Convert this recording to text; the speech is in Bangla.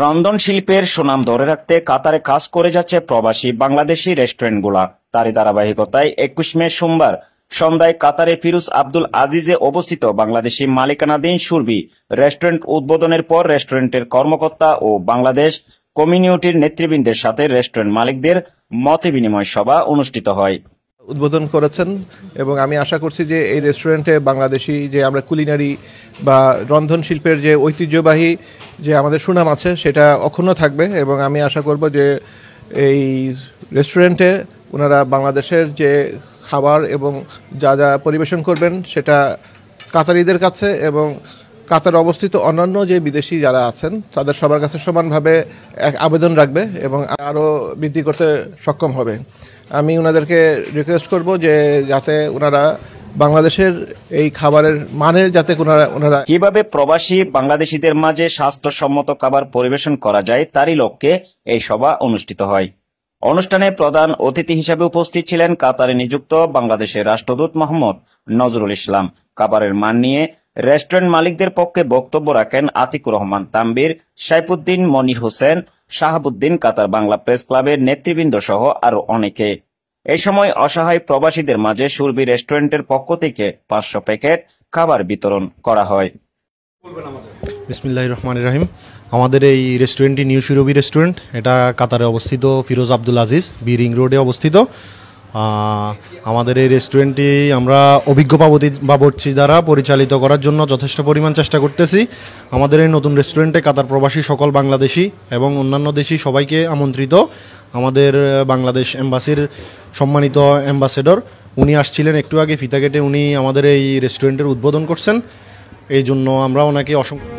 রন্ধনশিল্পের সুনাম ধরে রাখতে কাতারে কাজ করে যাচ্ছে প্রবাসী বাংলাদেশি রেস্টুরেন্টগুলা। তারই ধারাবাহিকতায় 21 মে সোমবার সন্ধ্যায় কাতারে ফিরোজ আব্দুল আজিজে অবস্থিত বাংলাদেশি মালিকানাধীন সুরভি রেস্টুরেন্ট উদ্বোধনের পর রেস্টুরেন্টের কর্মকর্তা ও বাংলাদেশ কমিউনিটির নেতৃবৃন্দের সাথে রেস্টুরেন্ট মালিকদের মত বিনিময় সভা অনুষ্ঠিত হয়। উদ্বোধন করেছেন এবং আমি আশা করছি যে এই রেস্টুরেন্টে বাংলাদেশি যে আমরা কুলিনারি বা রন্ধন শিল্পের যে ঐতিহ্যবাহী যে আমাদের সুনাম আছে সেটা অক্ষুণ্ণ থাকবে এবং আমি আশা করব যে এই রেস্টুরেন্টে ওনারা বাংলাদেশের যে খাবার এবং যা যা পরিবেশন করবেন সেটা কাতারিদের কাছে এবং কাতারে অবস্থিত অন্যান্য যে বিদেশি যারা আছেন তাদের সবার কাছে সমানভাবে এক আবেদন রাখবে এবং আরও বৃদ্ধি করতে সক্ষম হবে। আমি ওনাদেরকে রিকোয়েস্ট করব যে যাতে ওনারা বাংলাদেশের এই খাবারের মানের যাতে ওনারা কিভাবে প্রবাসী বাংলাদেশিদের মাঝে স্বাস্থ্যসম্মত খাবার পরিবেশন করা যায় তারই লক্ষ্যে এই সভা অনুষ্ঠিত হয়। অনুষ্ঠানে প্রধান অতিথি হিসেবে উপস্থিত ছিলেন কাতারে নিযুক্ত বাংলাদেশের রাষ্ট্রদূত মোহাম্মদ নজরুল ইসলাম। খাবারের মান নিয়ে রেস্টুরেন্ট মালিকদের পক্ষে বক্তব্য রাখেন আতিকুর রহমান তানবীর, সাইফুদ্দিন মনির হোসেন, শাহাবুদ্দিন, কাতার বাংলা প্রেস ক্লাবের নেতৃবৃন্দ সহ আরো অনেকে। এই সময় অসহায় প্রবাসীদের মাঝে সুরভি রেস্টুরেন্টের পক্ষ থেকে 500 প্যাকেট খাবার বিতরণ করা হয়। বিসমিল্লাহির রহমানির রহিম। আমাদের এই রেস্টুরেন্টটি নিউ সুরভি রেস্টুরেন্ট, এটা কাতারে অবস্থিত, ফিরোজ আব্দুল আজিজ বি রিং রোডে অবস্থিত। আমাদের এই রেস্টুরেন্টটি আমরা অভিজ্ঞ বাবুর্চি দ্বারা পরিচালিত করার জন্য যথেষ্ট পরিমাণ চেষ্টা করতেছি। আমাদের এই নতুন রেস্টুরেন্টে কাতার প্রবাসী সকল বাংলাদেশি এবং অন্যান্য দেশি সবাইকে আমন্ত্রিত। আমাদের বাংলাদেশ এম্বাসির সম্মানিত অ্যাম্বাসেডর উনি আসছিলেন একটু আগে ফিতা কেটে, উনি আমাদের এই রেস্টুরেন্টের উদ্বোধন করছেন। এই জন্য আমরা ওনাকে অসংখ্য